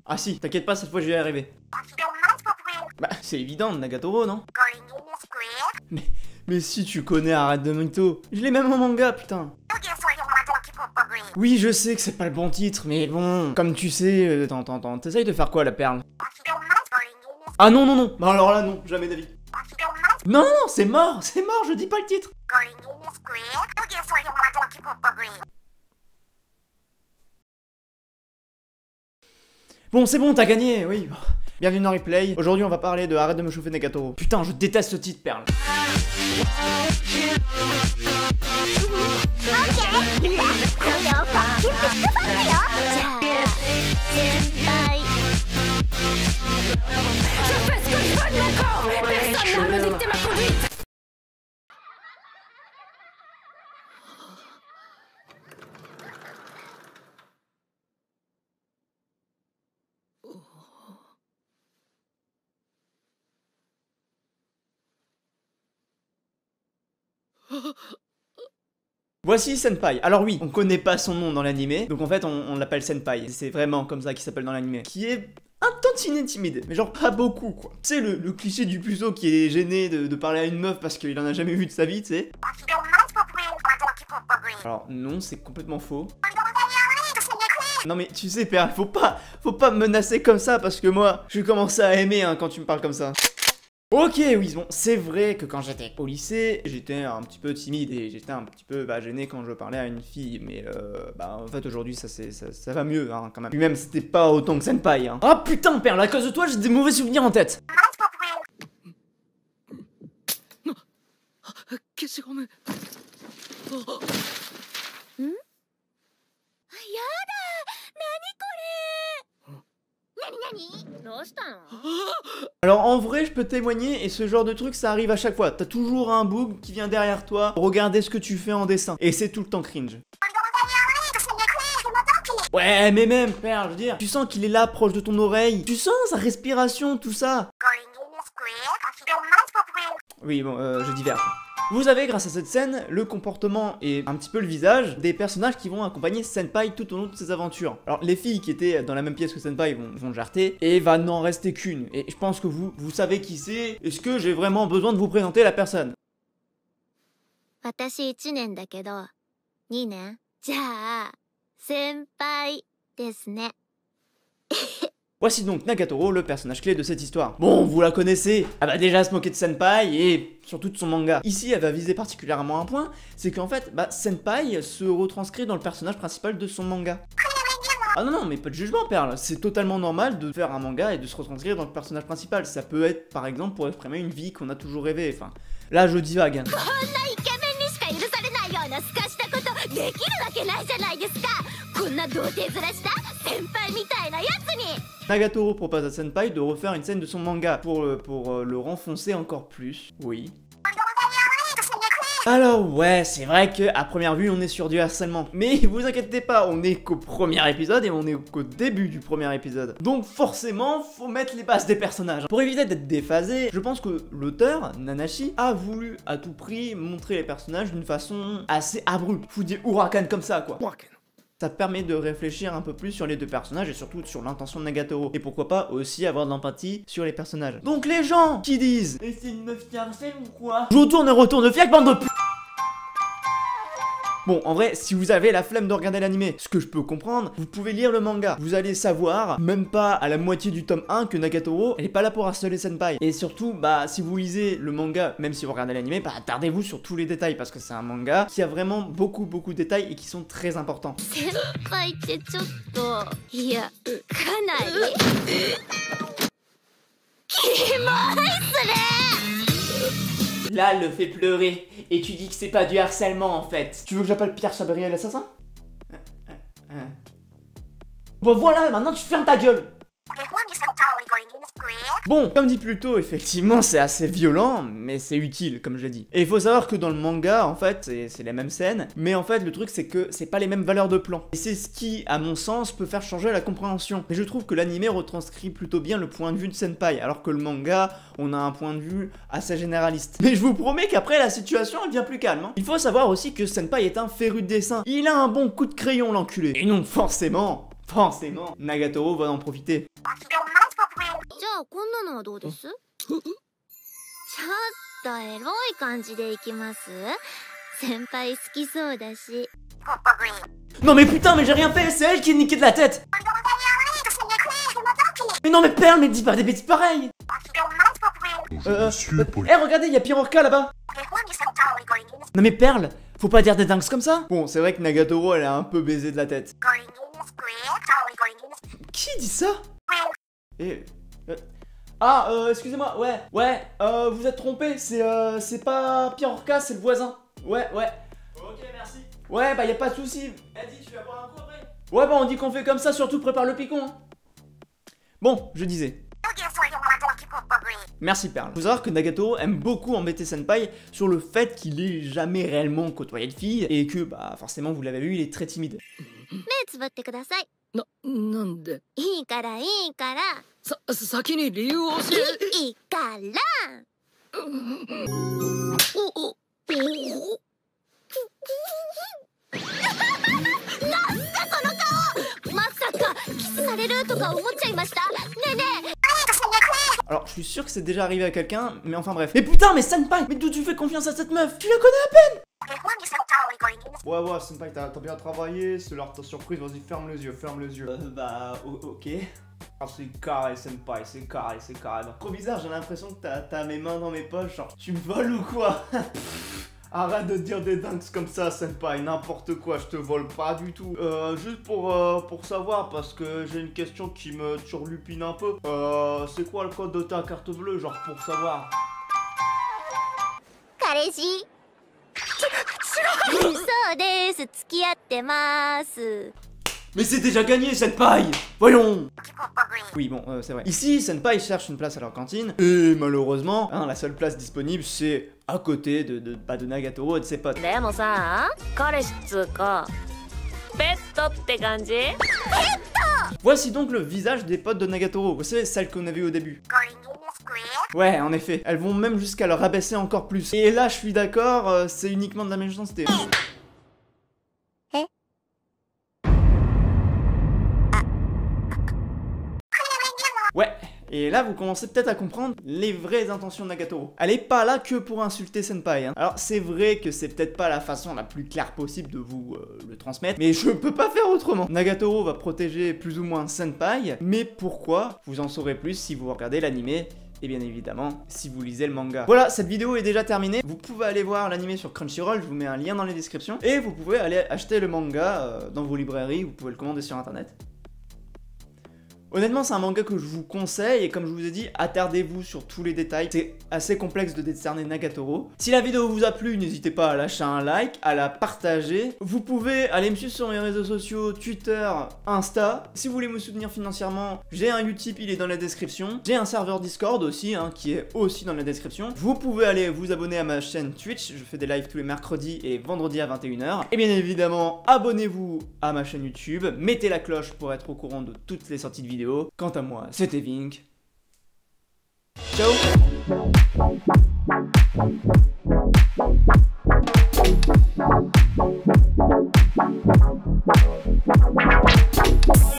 Ah si, t'inquiète pas, cette fois je vais y arriver. Bah, c'est évident, Nagatoro, non? Mais si tu connais, arrête de mytho. Je l'ai même en manga, putain. Oui, je sais que c'est pas le bon titre, mais bon, comme tu sais, t'essayes de faire quoi, la perle? Ah non, non, non, bah alors là, non, jamais d'avis. Non, non, non, c'est mort, je dis pas le titre. Bon, c'est bon, t'as gagné, oui. Bienvenue dans Replay. Aujourd'hui, on va parler de Arrête de me chauffer Nagatoro. Putain, je déteste ce titre, perle. Voici Senpai. Alors oui, on connaît pas son nom dans l'animé, donc en fait on l'appelle Senpai. C'est vraiment comme ça qu'il s'appelle dans l'animé. Qui est un tantinet timide, mais genre pas beaucoup quoi. Tu sais le cliché du puceau qui est gêné de parler à une meuf parce qu'il en a jamais vu de sa vie, tu sais. Alors non, c'est complètement faux. Non mais tu sais père, faut pas me menacer comme ça parce que moi, je vais commencer à aimer hein, quand tu me parles comme ça. Ok, oui, bon, c'est vrai que quand j'étais au lycée, j'étais un petit peu timide et j'étais un petit peu gêné quand je parlais à une fille, mais en fait aujourd'hui ça va mieux hein, quand même. Puis-même c'était pas autant que Senpai hein. Ah putain père, à cause de toi j'ai des mauvais souvenirs en tête. Alors en vrai je peux témoigner et ce genre de truc ça arrive à chaque fois. T'as toujours un bug qui vient derrière toi pour regarder ce que tu fais en dessin. Et c'est tout le temps cringe. Ouais mais même père, je veux dire, tu sens qu'il est là proche de ton oreille. Tu sens sa respiration, tout ça. Oui bon je diverge. Vous avez, grâce à cette scène, le comportement et un petit peu le visage des personnages qui vont accompagner Senpai tout au long de ses aventures. Alors, les filles qui étaient dans la même pièce que Senpai vont jarter, et va n'en rester qu'une. Et je pense que vous savez qui c'est. Est-ce que j'ai vraiment besoin de vous présenter la personne? Voici donc Nagatoro, le personnage clé de cette histoire. Bon, vous la connaissez, elle va déjà se moquer de Senpai et surtout de son manga. Ici, elle va viser particulièrement un point, c'est qu'en fait, Senpai se retranscrit dans le personnage principal de son manga. Ah non, non, mais pas de jugement, perle, c'est totalement normal de faire un manga et de se retranscrire dans le personnage principal. Ça peut être, par exemple, pour exprimer une vie qu'on a toujours rêvé, enfin... Là, je divague. Nagatoro propose à Senpai de refaire une scène de son manga pour le renfoncer encore plus. Oui. Alors ouais, c'est vrai qu'à première vue on est sur du harcèlement. Mais vous inquiétez pas, on est qu'au premier épisode et on est qu'au début du premier épisode. Donc forcément, faut mettre les bases des personnages. Pour éviter d'être déphasé, je pense que l'auteur, Nanashi, a voulu à tout prix montrer les personnages d'une façon assez abrupte. Je vous dis Huracan comme ça quoi. Ça permet de réfléchir un peu plus sur les deux personnages et surtout sur l'intention de Nagatoro. Et pourquoi pas aussi avoir de l'empathie sur les personnages. Donc les gens qui disent mais c'est une meuf qui harcèle ou quoi? Je retourne, fiac bande de p... Bon, en vrai, si vous avez la flemme de regarder l'animé, ce que je peux comprendre, vous pouvez lire le manga. Vous allez savoir, même pas à la moitié du tome 1, que Nagatoro, elle est pas là pour harceler Senpai. Et surtout, si vous lisez le manga, même si vous regardez l'animé, attardez-vous sur tous les détails, parce que c'est un manga qui a vraiment beaucoup de détails et qui sont très importants. Là, elle le fait pleurer, et tu dis que c'est pas du harcèlement en fait. Tu veux que j'appelle Pierre Chaberiel l'assassin? Bon voilà, maintenant tu fermes ta gueule. Bon, comme dit plus tôt, effectivement c'est assez violent, mais c'est utile comme je l'ai dit. Et il faut savoir que dans le manga, en fait, c'est les mêmes scènes, mais en fait le truc c'est que c'est pas les mêmes valeurs de plan. Et c'est ce qui, à mon sens, peut faire changer la compréhension. Et je trouve que l'anime retranscrit plutôt bien le point de vue de Senpai, alors que le manga, on a un point de vue assez généraliste. Mais je vous promets qu'après la situation elle devient plus calme. Hein. Il faut savoir aussi que Senpai est un féru de dessin. Il a un bon coup de crayon l'enculé. Et non, forcément... forcément, Nagatoro va en profiter. じゃあこんなのはどうです？ちょっとエロい感じでいきます？先輩好きそうだし。Non mais putain, mais j'ai rien fait, c'est elle qui est niquée de la tête. Mais non mais Perle, mais dis pas des bêtises pareilles. Regardez, il y a Pirorca là-bas. Non mais Perle, faut pas dire des dingues comme ça. Bon, c'est vrai que Nagatoro, elle a un peu baisé de la tête. Qui dit ça? Excusez-moi, ouais, vous êtes trompé, c'est pas Pirorca, c'est le voisin. Ouais. Ok, merci. Ouais, bah y a pas de soucis. Eddie, tu vas boire un coup après? Ouais, bah on dit qu'on fait comme ça, surtout prépare le picon. Hein. Bon, je disais. Merci Perle. Faut savoir que Nagatoro aime beaucoup embêter Senpai sur le fait qu'il ait jamais réellement côtoyé de filles et que, bah forcément, vous l'avez vu, il est très timide. 目つぶってください。なんでいいから。先に理由を教えいいから。なんだその顔。まさかキスされるとか思っちゃいました？ねえねえ。Alors, je suis sûr que c'est déjà arrivé à quelqu'un, mais enfin bref. Mais putain, mais Senpai, mais d'où tu fais confiance à cette meuf? Tu la connais à peine? Ouais, Senpai, t'as bien travaillé, c'est l'heure de ta surprise, vas-y, ferme les yeux. Ok. Ah, c'est carré, Senpai, c'est carré. Trop bizarre, j'ai l'impression que t'as mes mains dans mes poches, genre, tu me voles ou quoi? Arrête de dire des dingues comme ça, Senpai, n'importe quoi, je te vole pas du tout. Juste pour savoir, parce que j'ai une question qui me turlupine un peu. C'est quoi le code de ta carte bleue, genre pour savoir? 彼氏。そうです。付き合ってます。 Mais c'est déjà gagné, Senpai! Voyons! Oui, bon, c'est vrai. Ici, Senpai cherche une place à leur cantine, et malheureusement, la seule place disponible, c'est à côté de Nagatoro et de ses potes. でもさ、彼氏っつうか、ペットって感じ？ Voici donc le visage des potes de Nagatoro, vous savez, celles qu'on a vues au début. Ouais, en effet, elles vont même jusqu'à le rabaisser encore plus. Et là, je suis d'accord, c'est uniquement de la méchanceté. Ouais, et là vous commencez peut-être à comprendre les vraies intentions de Nagatoro. Elle est pas là que pour insulter Senpai, hein. Alors c'est vrai que c'est peut-être pas la façon la plus claire possible de vous le transmettre, mais je peux pas faire autrement. Nagatoro va protéger plus ou moins Senpai, mais pourquoi? Vous en saurez plus si vous regardez l'animé. Et bien évidemment, si vous lisez le manga. Voilà, cette vidéo est déjà terminée. Vous pouvez aller voir l'animé sur Crunchyroll, je vous mets un lien dans les descriptions. Et vous pouvez aller acheter le manga dans vos librairies, vous pouvez le commander sur internet. Honnêtement, c'est un manga que je vous conseille et comme je vous ai dit, attardez-vous sur tous les détails. C'est assez complexe de décerner Nagatoro. Si la vidéo vous a plu, n'hésitez pas à lâcher un like, à la partager. Vous pouvez aller me suivre sur mes réseaux sociaux, Twitter, Insta. Si vous voulez me soutenir financièrement, j'ai un Utip, il est dans la description. J'ai un serveur Discord aussi, qui est aussi dans la description. Vous pouvez aller vous abonner à ma chaîne Twitch. Je fais des lives tous les mercredis et vendredis à 21 h. Et bien évidemment, abonnez-vous à ma chaîne YouTube. Mettez la cloche pour être au courant de toutes les sorties de vidéos. Quant à moi, c'était Vink. Ciao!